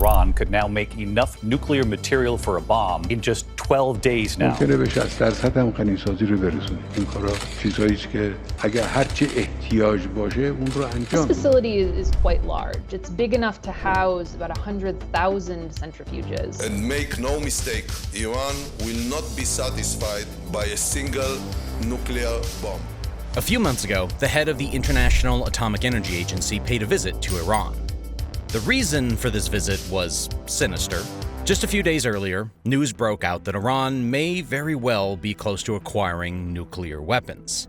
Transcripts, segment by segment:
Iran could now make enough nuclear material for a bomb in just 12 days now. This facility is quite large. It's big enough to house about 100,000 centrifuges. And make no mistake, Iran will not be satisfied by a single nuclear bomb. A few months ago, the head of the International Atomic Energy Agency paid a visit to Iran. The reason for this visit was sinister. Just a few days earlier, news broke out that Iran may very well be close to acquiring nuclear weapons.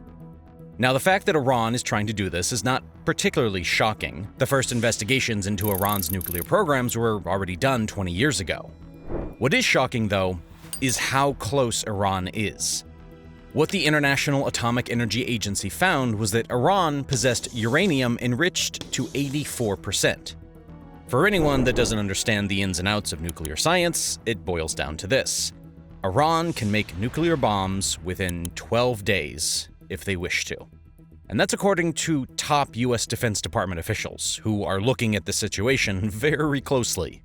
Now, the fact that Iran is trying to do this is not particularly shocking. The first investigations into Iran's nuclear programs were already done 20 years ago. What is shocking, though, is how close Iran is. What the International Atomic Energy Agency found was that Iran possessed uranium enriched to 84%. For anyone that doesn't understand the ins and outs of nuclear science, it boils down to this. Iran can make nuclear bombs within 12 days if they wish to. And that's according to top US Defense Department officials, who are looking at the situation very closely.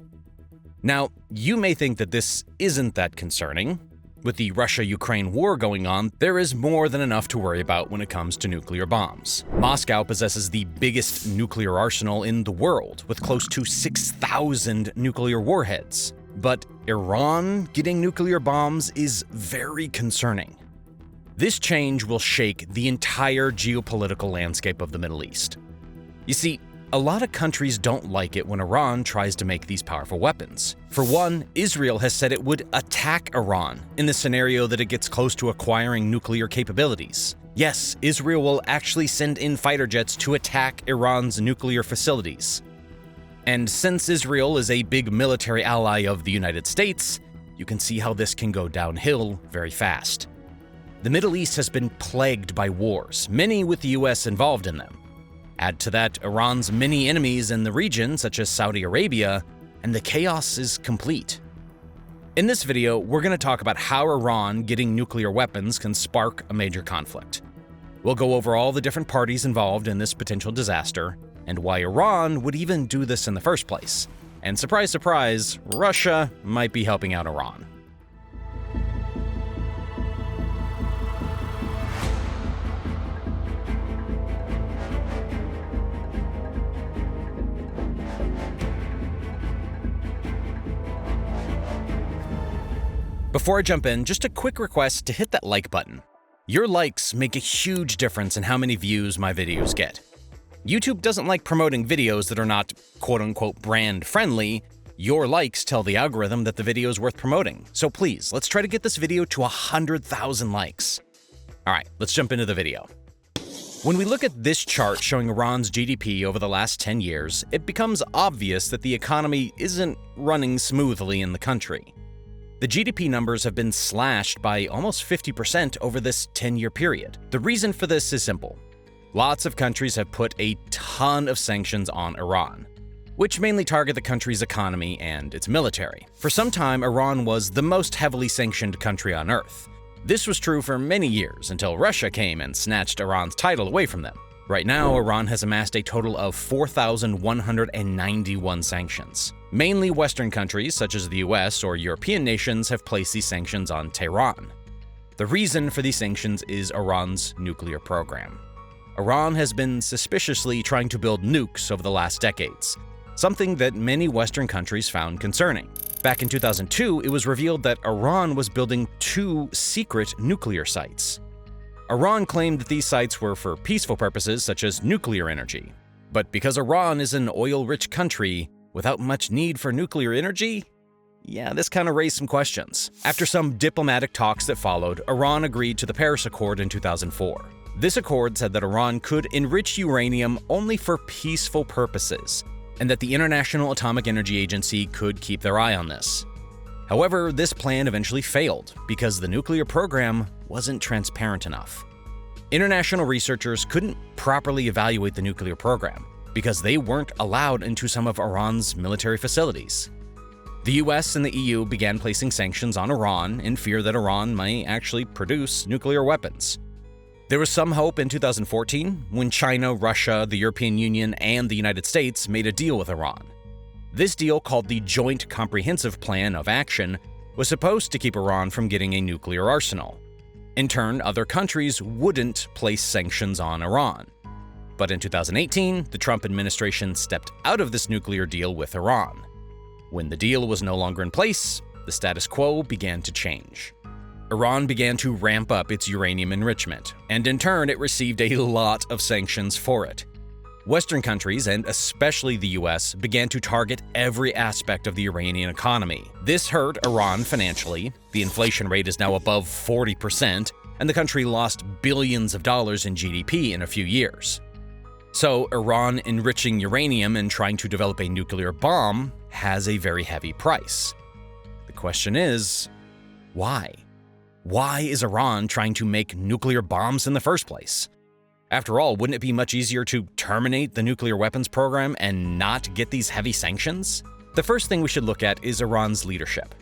Now, you may think that this isn't that concerning. With the Russia-Ukraine war going on, there is more than enough to worry about when it comes to nuclear bombs. Moscow possesses the biggest nuclear arsenal in the world, with close to 6,000 nuclear warheads. But Iran getting nuclear bombs is very concerning. This change will shake the entire geopolitical landscape of the Middle East. You see, a lot of countries don't like it when Iran tries to make these powerful weapons. For one, Israel has said it would attack Iran in the scenario that it gets close to acquiring nuclear capabilities. Yes, Israel will actually send in fighter jets to attack Iran's nuclear facilities. And since Israel is a big military ally of the United States, you can see how this can go downhill very fast. The Middle East has been plagued by wars, many with the US involved in them. Add to that Iran's many enemies in the region, such as Saudi Arabia, and the chaos is complete. In this video, we're going to talk about how Iran getting nuclear weapons can spark a major conflict. We'll go over all the different parties involved in this potential disaster, and why Iran would even do this in the first place. And surprise, surprise, Russia might be helping out Iran. Before I jump in, just a quick request to hit that like button. Your likes make a huge difference in how many views my videos get. YouTube doesn't like promoting videos that are not quote-unquote brand friendly. Your likes tell the algorithm that the video is worth promoting. So please, let's try to get this video to 100,000 likes. All right, let's jump into the video. When we look at this chart showing Iran's GDP over the last 10 years, it becomes obvious that the economy isn't running smoothly in the country. The GDP numbers have been slashed by almost 50% over this 10-year period. The reason for this is simple. Lots of countries have put a ton of sanctions on Iran, which mainly target the country's economy and its military. For some time, Iran was the most heavily sanctioned country on Earth. This was true for many years until Russia came and snatched Iran's title away from them. Right now, Iran has amassed a total of 4,191 sanctions. Mainly Western countries, such as the US or European nations, have placed these sanctions on Tehran. The reason for these sanctions is Iran's nuclear program. Iran has been suspiciously trying to build nukes over the last decades, something that many Western countries found concerning. Back in 2002, it was revealed that Iran was building 2 secret nuclear sites. Iran claimed that these sites were for peaceful purposes such as nuclear energy. But because Iran is an oil-rich country without much need for nuclear energy, this kind of raised some questions. After some diplomatic talks that followed, Iran agreed to the Paris Accord in 2004. This accord said that Iran could enrich uranium only for peaceful purposes, and that the International Atomic Energy Agency could keep their eye on this. However, this plan eventually failed because the nuclear program wasn't transparent enough. International researchers couldn't properly evaluate the nuclear program because they weren't allowed into some of Iran's military facilities. The US and the EU began placing sanctions on Iran in fear that Iran might actually produce nuclear weapons. There was some hope in 2014 when China, Russia, the European Union, and the United States made a deal with Iran. This deal, called the Joint Comprehensive Plan of Action, was supposed to keep Iran from getting a nuclear arsenal. In turn, other countries wouldn't place sanctions on Iran. But in 2018, the Trump administration stepped out of this nuclear deal with Iran. When the deal was no longer in place, the status quo began to change. Iran began to ramp up its uranium enrichment, and in turn, it received a lot of sanctions for it. Western countries, and especially the US, began to target every aspect of the Iranian economy. This hurt Iran financially. The inflation rate is now above 40%, and the country lost billions of dollars in GDP in a few years. So, Iran enriching uranium and trying to develop a nuclear bomb has a very heavy price. The question is, why? Why is Iran trying to make nuclear bombs in the first place? After all, wouldn't it be much easier to terminate the nuclear weapons program and not get these heavy sanctions? The first thing we should look at is Iran's leadership.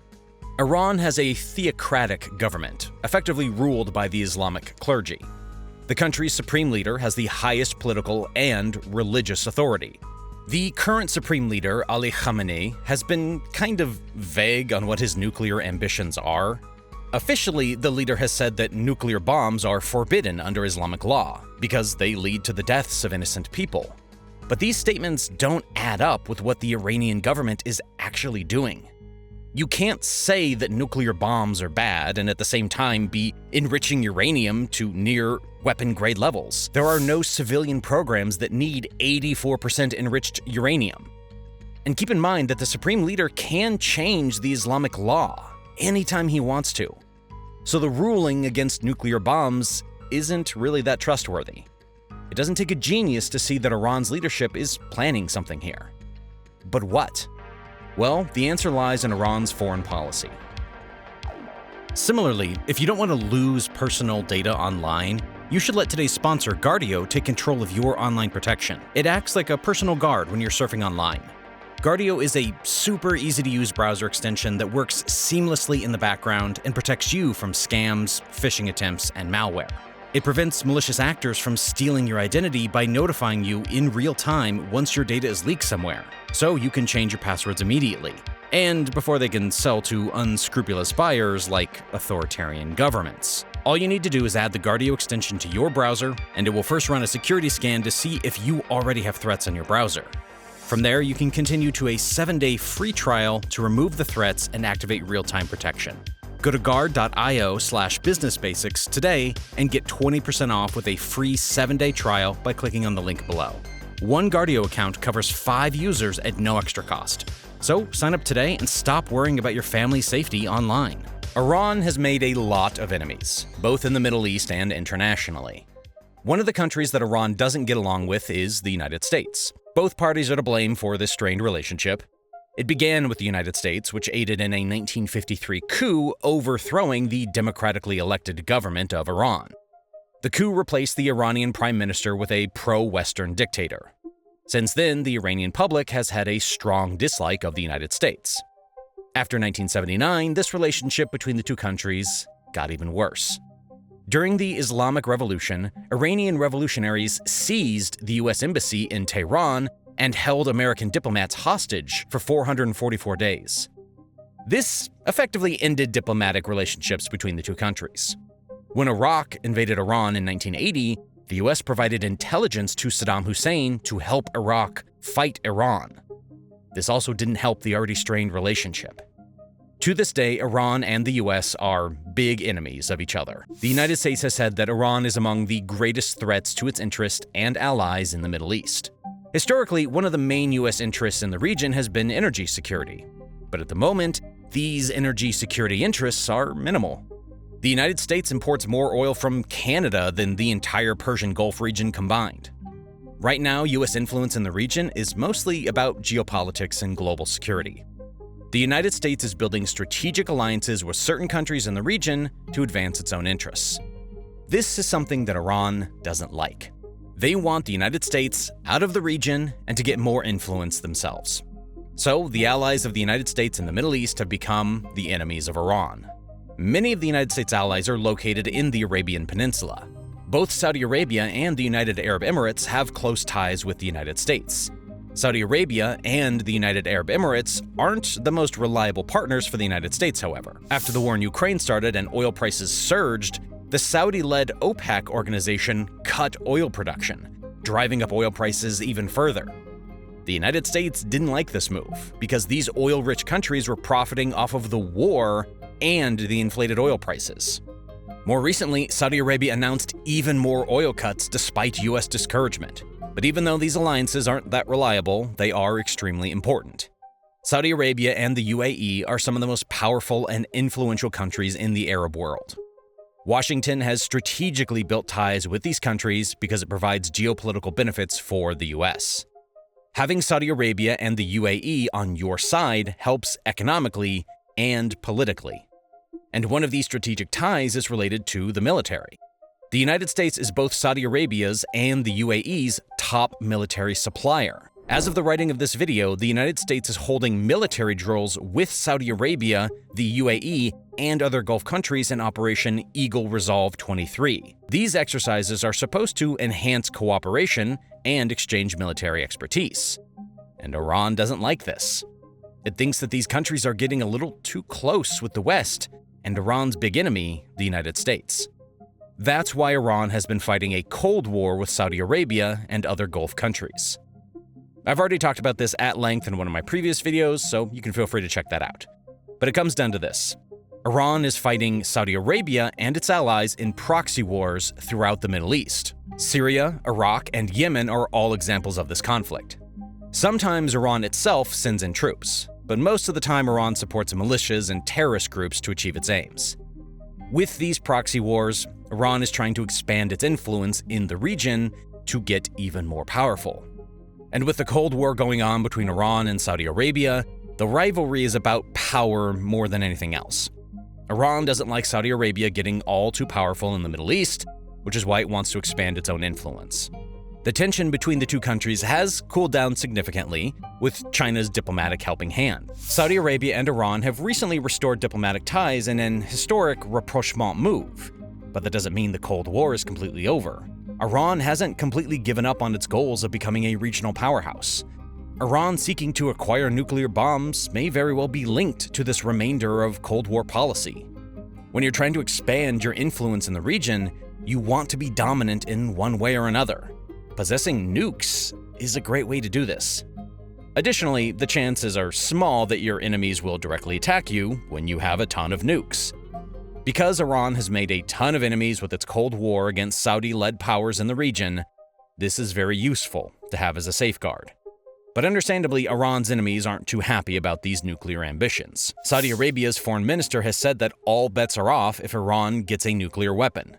Iran has a theocratic government, effectively ruled by the Islamic clergy. The country's supreme leader has the highest political and religious authority. The current supreme leader, Ali Khamenei, has been kind of vague on what his nuclear ambitions are. Officially, the leader has said that nuclear bombs are forbidden under Islamic law because they lead to the deaths of innocent people. But these statements don't add up with what the Iranian government is actually doing. You can't say that nuclear bombs are bad and at the same time be enriching uranium to near weapon-grade levels. There are no civilian programs that need 84% enriched uranium. And keep in mind that the supreme leader can change the Islamic law anytime he wants to. So the ruling against nuclear bombs isn't really that trustworthy. It doesn't take a genius to see that Iran's leadership is planning something here. But what? Well, the answer lies in Iran's foreign policy. Similarly, if you don't want to lose personal data online, you should let today's sponsor, Guardio, take control of your online protection. It acts like a personal guard when you're surfing online. Guardio is a super easy-to-use browser extension that works seamlessly in the background and protects you from scams, phishing attempts, and malware. It prevents malicious actors from stealing your identity by notifying you in real time once your data is leaked somewhere, so you can change your passwords immediately, and before they can sell to unscrupulous buyers like authoritarian governments. All you need to do is add the Guardio extension to your browser, and it will first run a security scan to see if you already have threats on your browser. From there, you can continue to a 7-day free trial to remove the threats and activate real-time protection. Go to guard.io/businessbasics today and get 20% off with a free 7-day trial by clicking on the link below. One Guardio account covers 5 users at no extra cost. So sign up today and stop worrying about your family's safety online. Iran has made a lot of enemies, both in the Middle East and internationally. One of the countries that Iran doesn't get along with is the United States. Both parties are to blame for this strained relationship. It began with the United States, which aided in a 1953 coup overthrowing the democratically elected government of Iran. The coup replaced the Iranian prime minister with a pro-Western dictator. Since then, the Iranian public has had a strong dislike of the United States. After 1979, this relationship between the two countries got even worse. During the Islamic Revolution, Iranian revolutionaries seized the U.S. embassy in Tehran and held American diplomats hostage for 444 days. This effectively ended diplomatic relationships between the two countries. When Iraq invaded Iran in 1980, the U.S. provided intelligence to Saddam Hussein to help Iraq fight Iran. This also didn't help the already strained relationship. To this day, Iran and the US are big enemies of each other. The United States has said that Iran is among the greatest threats to its interest and allies in the Middle East. Historically, one of the main US interests in the region has been energy security. But at the moment, these energy security interests are minimal. The United States imports more oil from Canada than the entire Persian Gulf region combined. Right now, US influence in the region is mostly about geopolitics and global security. The United States is building strategic alliances with certain countries in the region to advance its own interests. This is something that Iran doesn't like. They want the United States out of the region and to get more influence themselves. So, the allies of the United States in the Middle East have become the enemies of Iran. Many of the United States allies are located in the Arabian Peninsula. Both Saudi Arabia and the United Arab Emirates have close ties with the United States. Saudi Arabia and the United Arab Emirates aren't the most reliable partners for the United States, however. After the war in Ukraine started and oil prices surged, the Saudi-led OPEC organization cut oil production, driving up oil prices even further. The United States didn't like this move because these oil-rich countries were profiting off of the war and the inflated oil prices. More recently, Saudi Arabia announced even more oil cuts despite US discouragement. But even though these alliances aren't that reliable, they are extremely important. Saudi Arabia and the UAE are some of the most powerful and influential countries in the Arab world. Washington has strategically built ties with these countries because it provides geopolitical benefits for the US. Having Saudi Arabia and the UAE on your side helps economically and politically. And one of these strategic ties is related to the military. The United States is both Saudi Arabia's and the UAE's top military supplier. As of the writing of this video, the United States is holding military drills with Saudi Arabia, the UAE, and other Gulf countries in Operation Eagle Resolve 23. These exercises are supposed to enhance cooperation and exchange military expertise. And Iran doesn't like this. It thinks that these countries are getting a little too close with the West and Iran's big enemy, the United States. That's why Iran has been fighting a cold war with Saudi Arabia and other Gulf countries. I've already talked about this at length in one of my previous videos, so you can feel free to check that out. But it comes down to this. Iran is fighting Saudi Arabia and its allies in proxy wars throughout the Middle East. Syria, Iraq, and Yemen are all examples of this conflict. Sometimes Iran itself sends in troops, but most of the time Iran supports militias and terrorist groups to achieve its aims. With these proxy wars, Iran is trying to expand its influence in the region to get even more powerful. And with the Cold War going on between Iran and Saudi Arabia, the rivalry is about power more than anything else. Iran doesn't like Saudi Arabia getting all too powerful in the Middle East, which is why it wants to expand its own influence. The tension between the two countries has cooled down significantly, with China's diplomatic helping hand. Saudi Arabia and Iran have recently restored diplomatic ties in an historic rapprochement move, but that doesn't mean the Cold War is completely over. Iran hasn't completely given up on its goals of becoming a regional powerhouse. Iran seeking to acquire nuclear bombs may very well be linked to this remainder of Cold War policy. When you're trying to expand your influence in the region, you want to be dominant in one way or another. Possessing nukes is a great way to do this. Additionally, the chances are small that your enemies will directly attack you when you have a ton of nukes. Because Iran has made a ton of enemies with its Cold War against Saudi-led powers in the region, this is very useful to have as a safeguard. But understandably, Iran's enemies aren't too happy about these nuclear ambitions. Saudi Arabia's foreign minister has said that all bets are off if Iran gets a nuclear weapon.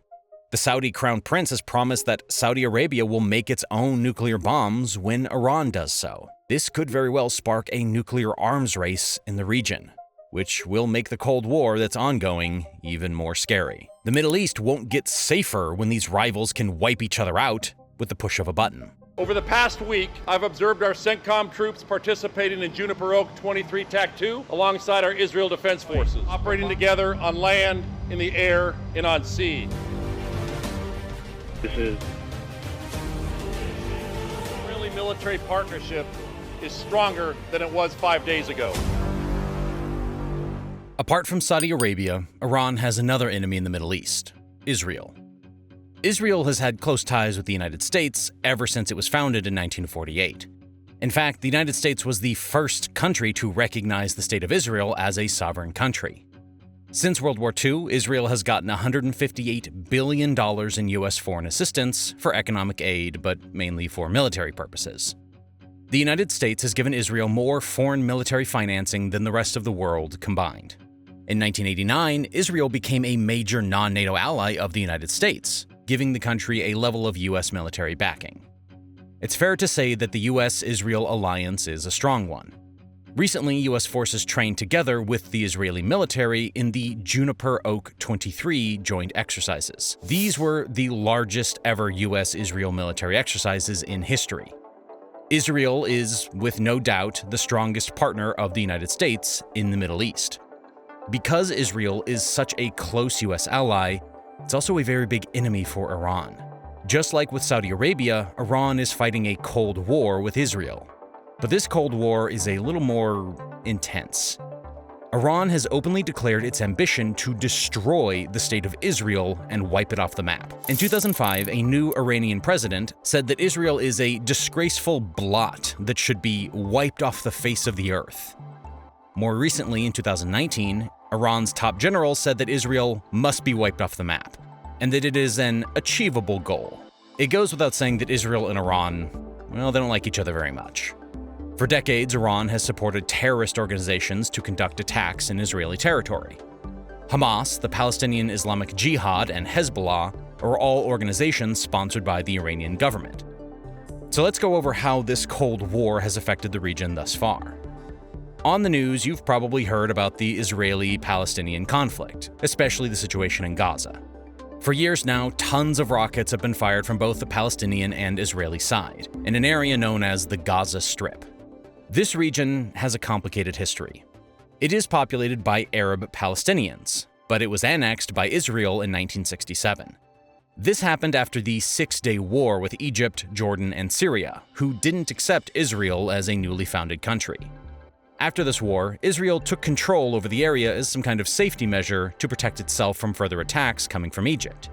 The Saudi crown prince has promised that Saudi Arabia will make its own nuclear bombs when Iran does so. This could very well spark a nuclear arms race in the region, which will make the Cold War that's ongoing even more scary. The Middle East won't get safer when these rivals can wipe each other out with the push of a button. Over the past week, I've observed our CENTCOM troops participating in Juniper Oak 23 TAC 2 alongside our Israel Defense Forces, operating together on land, in the air, and on sea. This is Israeli military partnership is stronger than it was 5 days ago. Apart from Saudi Arabia, Iran has another enemy in the Middle East, Israel. Israel has had close ties with the United States ever since it was founded in 1948. In fact, the United States was the first country to recognize the State of Israel as a sovereign country. Since World War II, Israel has gotten $158 billion in U.S. foreign assistance for economic aid, but mainly for military purposes. The United States has given Israel more foreign military financing than the rest of the world combined. In 1989, Israel became a major non-NATO ally of the United States, giving the country a level of U.S. military backing. It's fair to say that the U.S.-Israel alliance is a strong one. Recently, U.S. forces trained together with the Israeli military in the Juniper Oak 23 joint exercises. These were the largest ever U.S.-Israel military exercises in history. Israel is, with no doubt, the strongest partner of the United States in the Middle East. Because Israel is such a close U.S. ally, it's also a very big enemy for Iran. Just like with Saudi Arabia, Iran is fighting a Cold War with Israel. But this Cold War is a little more intense. Iran has openly declared its ambition to destroy the state of Israel and wipe it off the map. In 2005, a new Iranian president said that Israel is a disgraceful blot that should be wiped off the face of the earth. More recently, in 2019, Iran's top general said that Israel must be wiped off the map, and that it is an achievable goal. It goes without saying that Israel and Iran, well, they don't like each other very much. For decades, Iran has supported terrorist organizations to conduct attacks in Israeli territory. Hamas, the Palestinian Islamic Jihad, and Hezbollah are all organizations sponsored by the Iranian government. So let's go over how this Cold War has affected the region thus far. On the news, you've probably heard about the Israeli-Palestinian conflict, especially the situation in Gaza. For years now, tons of rockets have been fired from both the Palestinian and Israeli side, in an area known as the Gaza Strip. This region has a complicated history. It is populated by Arab Palestinians, but it was annexed by Israel in 1967. This happened after the Six-Day War with Egypt, Jordan, and Syria, who didn't accept Israel as a newly founded country. After this war, Israel took control over the area as some kind of safety measure to protect itself from further attacks coming from Egypt.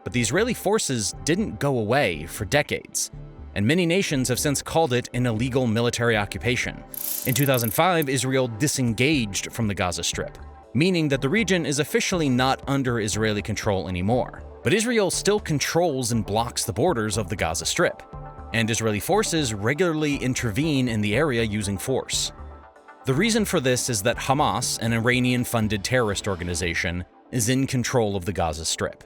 But the Israeli forces didn't go away for decades, and many nations have since called it an illegal military occupation. In 2005, Israel disengaged from the Gaza Strip, meaning that the region is officially not under Israeli control anymore. But Israel still controls and blocks the borders of the Gaza Strip, and Israeli forces regularly intervene in the area using force. The reason for this is that Hamas, an Iranian-funded terrorist organization, is in control of the Gaza Strip.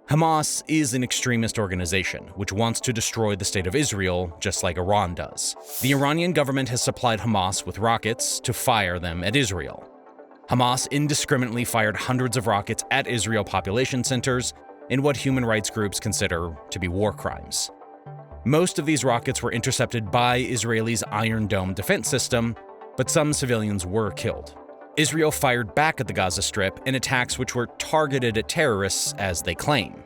Hamas is an extremist organization which wants to destroy the state of Israel just like Iran does. The Iranian government has supplied Hamas with rockets to fire them at Israel. Hamas indiscriminately fired hundreds of rockets at Israel population centers in what human rights groups consider to be war crimes. Most of these rockets were intercepted by Israel's Iron Dome defense system, but some civilians were killed. Israel fired back at the Gaza Strip in attacks which were targeted at terrorists, as they claim.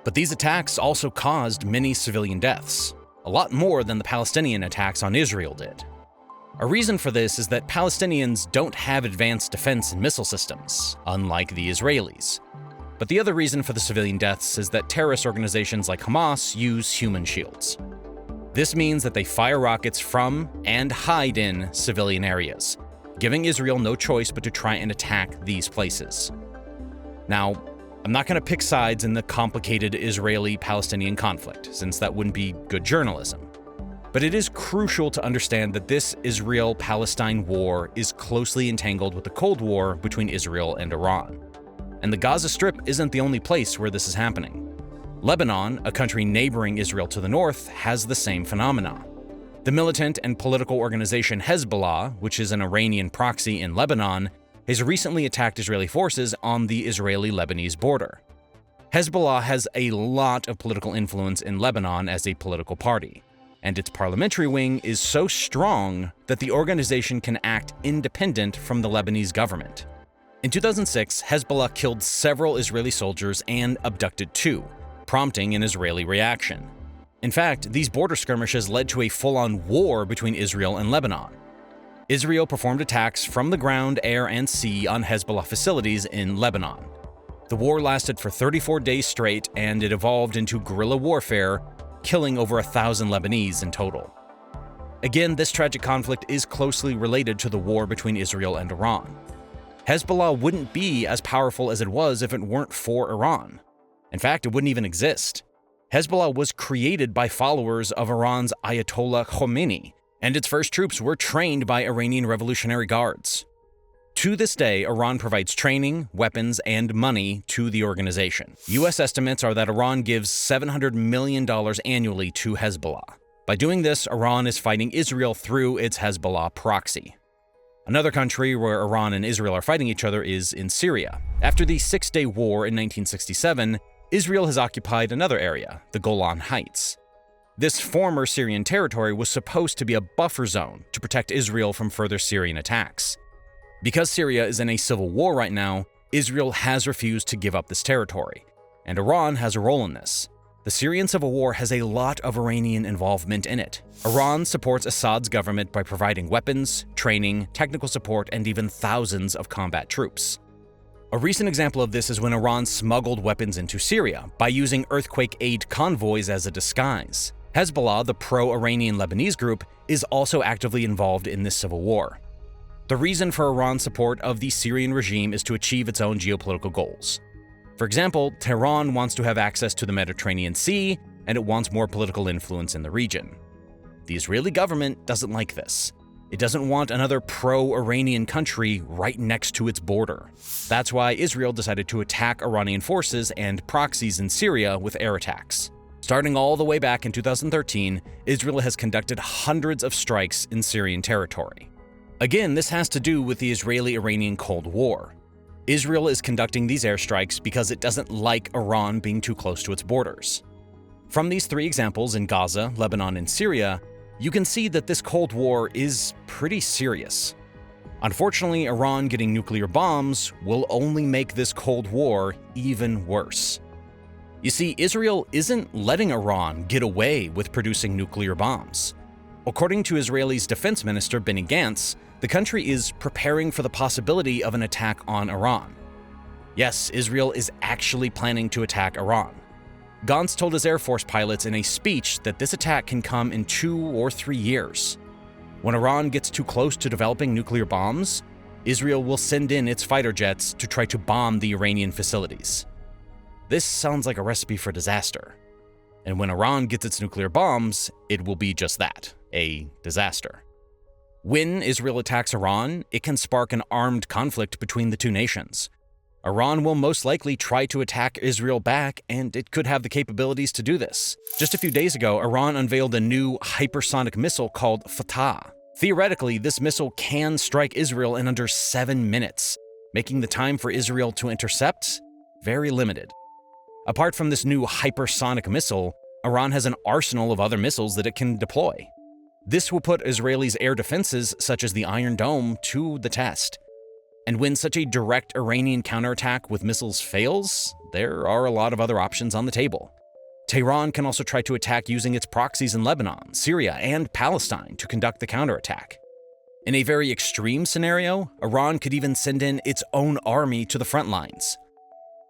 But these attacks also caused many civilian deaths, a lot more than the Palestinian attacks on Israel did. A reason for this is that Palestinians don't have advanced defense and missile systems, unlike the Israelis. But the other reason for the civilian deaths is that terrorist organizations like Hamas use human shields. This means that they fire rockets from and hide in civilian areas, giving Israel no choice but to try and attack these places. Now, I'm not going to pick sides in the complicated Israeli-Palestinian conflict, since that wouldn't be good journalism. But it is crucial to understand that this Israel-Palestine war is closely entangled with the Cold War between Israel and Iran. And the Gaza Strip isn't the only place where this is happening. Lebanon, a country neighboring Israel to the north, has the same phenomena. The militant and political organization Hezbollah, which is an Iranian proxy in Lebanon, has recently attacked Israeli forces on the Israeli-Lebanese border. Hezbollah has a lot of political influence in Lebanon as a political party, and its parliamentary wing is so strong that the organization can act independent from the Lebanese government. In 2006, Hezbollah killed several Israeli soldiers and abducted 2, prompting an Israeli reaction. In fact, these border skirmishes led to a full-on war between Israel and Lebanon. Israel performed attacks from the ground, air, and sea on Hezbollah facilities in Lebanon. The war lasted for 34 days straight, and it evolved into guerrilla warfare, killing over 1,000 Lebanese in total. Again, this tragic conflict is closely related to the war between Israel and Iran. Hezbollah wouldn't be as powerful as it was if it weren't for Iran. In fact, it wouldn't even exist. Hezbollah was created by followers of Iran's Ayatollah Khomeini, and its first troops were trained by Iranian Revolutionary Guards. To this day, Iran provides training, weapons, and money to the organization. U.S. estimates are that Iran gives $700 million annually to Hezbollah. By doing this, Iran is fighting Israel through its Hezbollah proxy. Another country where Iran and Israel are fighting each other is in Syria. After the Six-Day War in 1967, Israel has occupied another area, the Golan Heights. This former Syrian territory was supposed to be a buffer zone to protect Israel from further Syrian attacks. Because Syria is in a civil war right now, Israel has refused to give up this territory, and Iran has a role in this. The Syrian civil war has a lot of Iranian involvement in it. Iran supports Assad's government by providing weapons, training, technical support, and even thousands of combat troops. A recent example of this is when Iran smuggled weapons into Syria by using earthquake aid convoys as a disguise. Hezbollah, the pro-Iranian Lebanese group, is also actively involved in this civil war. The reason for Iran's support of the Syrian regime is to achieve its own geopolitical goals. For example, Tehran wants to have access to the Mediterranean Sea, and it wants more political influence in the region. The Israeli government doesn't like this. It doesn't want another pro-Iranian country right next to its border. That's why Israel decided to attack Iranian forces and proxies in Syria with air attacks. Starting all the way back in 2013, Israel has conducted hundreds of strikes in Syrian territory. Again, this has to do with the Israeli-Iranian Cold War. Israel is conducting these airstrikes because it doesn't like Iran being too close to its borders. From these three examples in Gaza, Lebanon, and Syria, you can see that this Cold War is pretty serious. Unfortunately, Iran getting nuclear bombs will only make this Cold War even worse. You see, Israel isn't letting Iran get away with producing nuclear bombs. According to Israel's Defense Minister Benny Gantz, the country is preparing for the possibility of an attack on Iran. Yes, Israel is actually planning to attack Iran. Gantz told his Air Force pilots in a speech that this attack can come in 2 or 3 years. When Iran gets too close to developing nuclear bombs, Israel will send in its fighter jets to try to bomb the Iranian facilities. This sounds like a recipe for disaster. And when Iran gets its nuclear bombs, it will be just that, a disaster. When Israel attacks Iran, it can spark an armed conflict between the two nations. Iran will most likely try to attack Israel back, and it could have the capabilities to do this. Just a few days ago, Iran unveiled a new hypersonic missile called Fatah. Theoretically, this missile can strike Israel in under 7 minutes, making the time for Israel to intercept very limited. Apart from this new hypersonic missile, Iran has an arsenal of other missiles that it can deploy. This will put Israelis' air defenses, such as the Iron Dome, to the test. And when such a direct Iranian counterattack with missiles fails, there are a lot of other options on the table. Tehran can also try to attack using its proxies in Lebanon, Syria, and Palestine to conduct the counterattack. In a very extreme scenario, Iran could even send in its own army to the front lines.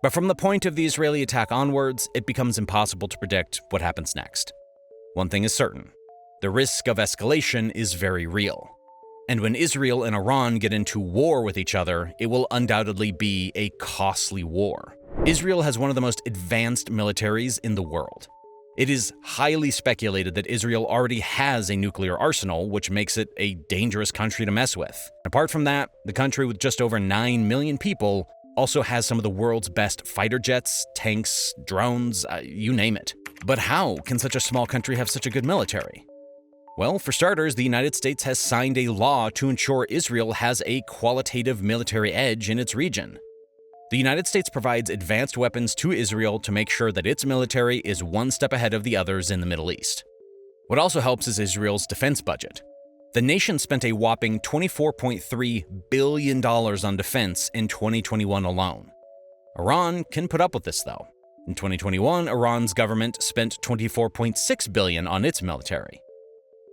But from the point of the Israeli attack onwards, it becomes impossible to predict what happens next. One thing is certain: the risk of escalation is very real. And when Israel and Iran get into war with each other, it will undoubtedly be a costly war. Israel has one of the most advanced militaries in the world. It is highly speculated that Israel already has a nuclear arsenal, which makes it a dangerous country to mess with. Apart from that, the country with just over 9 million people also has some of the world's best fighter jets, tanks, drones, you name it. But how can such a small country have such a good military? Well, for starters, the United States has signed a law to ensure Israel has a qualitative military edge in its region. The United States provides advanced weapons to Israel to make sure that its military is one step ahead of the others in the Middle East. What also helps is Israel's defense budget. The nation spent a whopping $24.3 billion on defense in 2021 alone. Iran can put up with this, though. In 2021, Iran's government spent $24.6 billion on its military.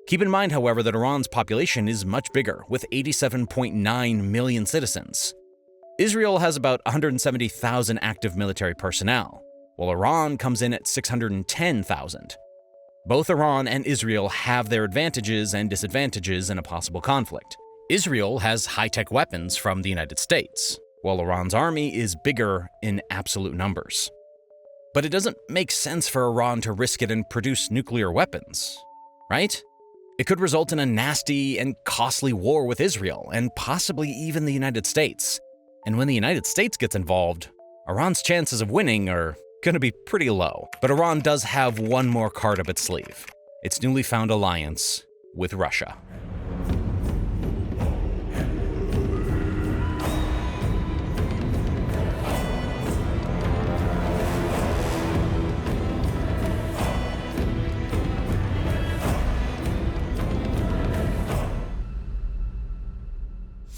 Keep in mind, however, that Iran's population is much bigger, with 87.9 million citizens. Israel has about 170,000 active military personnel, while Iran comes in at 610,000. Both Iran and Israel have their advantages and disadvantages in a possible conflict. Israel has high-tech weapons from the United States, while Iran's army is bigger in absolute numbers. But it doesn't make sense for Iran to risk it and produce nuclear weapons, right? It could result in a nasty and costly war with Israel, and possibly even the United States. And when the United States gets involved, Iran's chances of winning are going to be pretty low. But Iran does have one more card up its sleeve: its newly found alliance with Russia.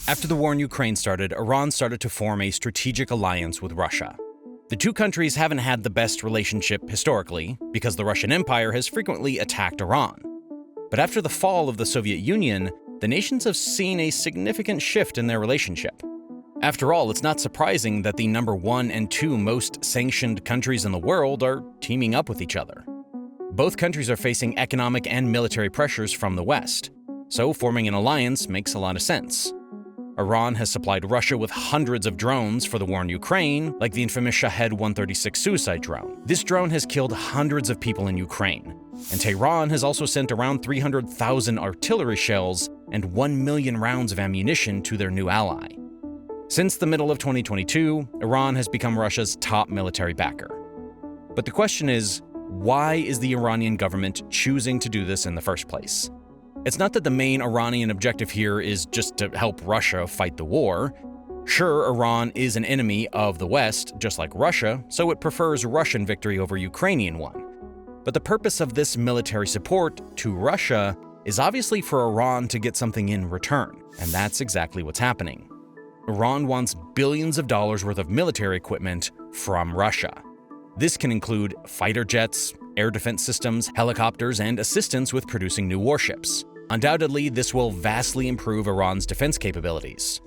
After the war in Ukraine started, Iran started to form a strategic alliance with Russia. The two countries haven't had the best relationship historically because the Russian Empire has frequently attacked Iran. But after the fall of the Soviet Union, the nations have seen a significant shift in their relationship. After all, it's not surprising that the number 1 and 2 most sanctioned countries in the world are teaming up with each other. Both countries are facing economic and military pressures from the West, so forming an alliance makes a lot of sense. Iran has supplied Russia with hundreds of drones for the war in Ukraine, like the infamous Shahed 136 suicide drone. This drone has killed hundreds of people in Ukraine, and Tehran has also sent around 300,000 artillery shells and 1 million rounds of ammunition to their new ally. Since the middle of 2022, Iran has become Russia's top military backer. But the question is, why is the Iranian government choosing to do this in the first place? It's not that the main Iranian objective here is just to help Russia fight the war. Sure, Iran is an enemy of the West, just like Russia, so it prefers Russian victory over Ukrainian one. But the purpose of this military support to Russia is obviously for Iran to get something in return, and that's exactly what's happening. Iran wants billions of dollars worth of military equipment from Russia. This can include fighter jets, air defense systems, helicopters, and assistance with producing new warships. Undoubtedly, this will vastly improve Iran's defense capabilities.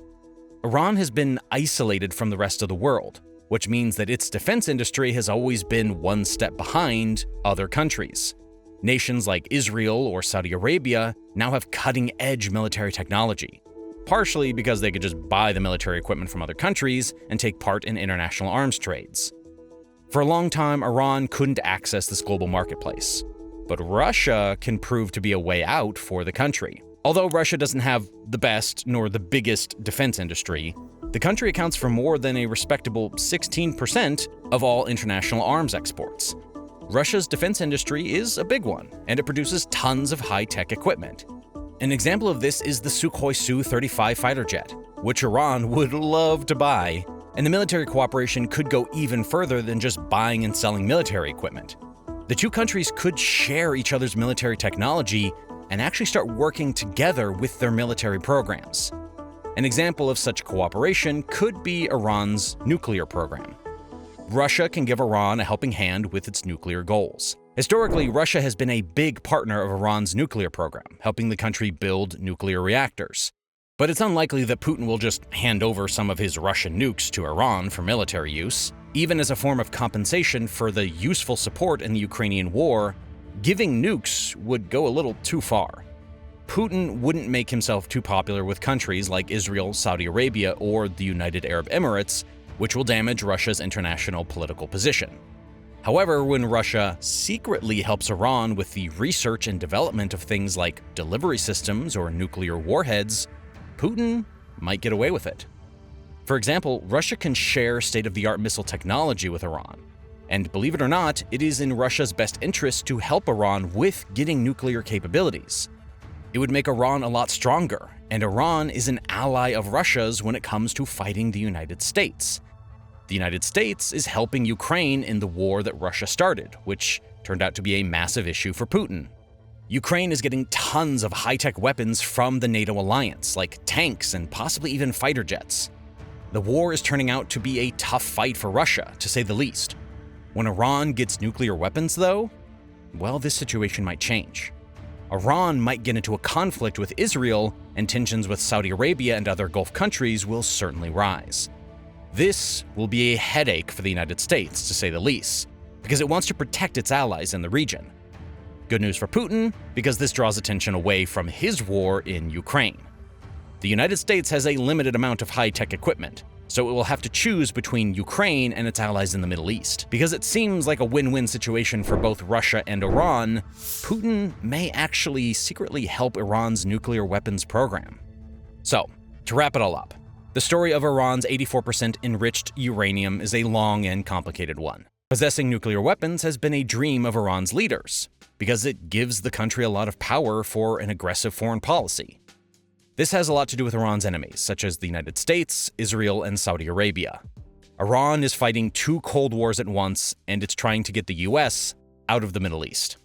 Iran has been isolated from the rest of the world, which means that its defense industry has always been one step behind other countries. Nations like Israel or Saudi Arabia now have cutting-edge military technology, partially because they could just buy the military equipment from other countries and take part in international arms trades. For a long time, Iran couldn't access this global marketplace, but Russia can prove to be a way out for the country. Although Russia doesn't have the best nor the biggest defense industry, the country accounts for more than a respectable 16% of all international arms exports. Russia's defense industry is a big one, and it produces tons of high-tech equipment. An example of this is the Sukhoi Su-35 fighter jet, which Iran would love to buy, and the military cooperation could go even further than just buying and selling military equipment. The two countries could share each other's military technology and actually start working together with their military programs. An example of such cooperation could be Iran's nuclear program. Russia can give Iran a helping hand with its nuclear goals. Historically, Russia has been a big partner of Iran's nuclear program, helping the country build nuclear reactors. But it's unlikely that Putin will just hand over some of his Russian nukes to Iran for military use. Even as a form of compensation for the useful support in the Ukrainian war, giving nukes would go a little too far. Putin wouldn't make himself too popular with countries like Israel, Saudi Arabia, or the United Arab Emirates, which will damage Russia's international political position. However, when Russia secretly helps Iran with the research and development of things like delivery systems or nuclear warheads, Putin might get away with it. For example, Russia can share state-of-the-art missile technology with Iran. And believe it or not, it is in Russia's best interest to help Iran with getting nuclear capabilities. It would make Iran a lot stronger, and Iran is an ally of Russia's when it comes to fighting the United States. The United States is helping Ukraine in the war that Russia started, which turned out to be a massive issue for Putin. Ukraine is getting tons of high-tech weapons from the NATO alliance, like tanks and possibly even fighter jets. The war is turning out to be a tough fight for Russia, to say the least. When Iran gets nuclear weapons, though, well, this situation might change. Iran might get into a conflict with Israel, and tensions with Saudi Arabia and other Gulf countries will certainly rise. This will be a headache for the United States, to say the least, because it wants to protect its allies in the region. Good news for Putin, because this draws attention away from his war in Ukraine. The United States has a limited amount of high-tech equipment, so it will have to choose between Ukraine and its allies in the Middle East. Because it seems like a win-win situation for both Russia and Iran, Putin may actually secretly help Iran's nuclear weapons program. So, to wrap it all up, the story of Iran's 84% enriched uranium is a long and complicated one. Possessing nuclear weapons has been a dream of Iran's leaders, because it gives the country a lot of power for an aggressive foreign policy. This has a lot to do with Iran's enemies, such as the United States, Israel, and Saudi Arabia. Iran is fighting two Cold Wars at once, and it's trying to get the US out of the Middle East.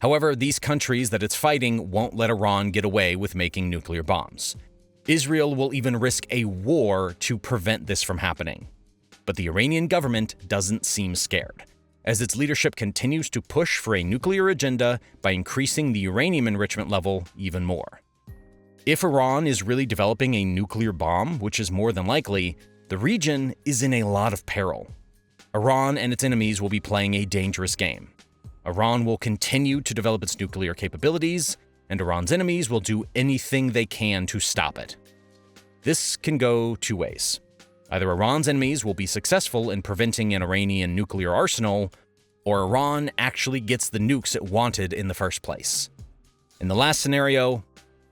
However, these countries that it's fighting won't let Iran get away with making nuclear bombs. Israel will even risk a war to prevent this from happening. But the Iranian government doesn't seem scared, as its leadership continues to push for a nuclear agenda by increasing the uranium enrichment level even more. If Iran is really developing a nuclear bomb, which is more than likely, the region is in a lot of peril. Iran and its enemies will be playing a dangerous game. Iran will continue to develop its nuclear capabilities, and Iran's enemies will do anything they can to stop it. This can go two ways. Either Iran's enemies will be successful in preventing an Iranian nuclear arsenal, or Iran actually gets the nukes it wanted in the first place. In the last scenario,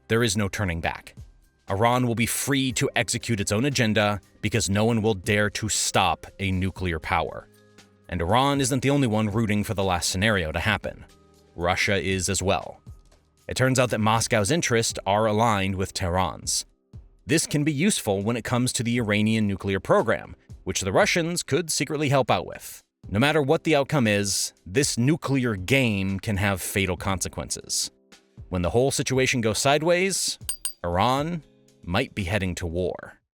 there is no turning back. Iran will be free to execute its own agenda because no one will dare to stop a nuclear power. And Iran isn't the only one rooting for the last scenario to happen. Russia is as well. It turns out that Moscow's interests are aligned with Tehran's. This can be useful when it comes to the Iranian nuclear program, which the Russians could secretly help out with. No matter what the outcome is, this nuclear game can have fatal consequences. When the whole situation goes sideways, Iran might be heading to war.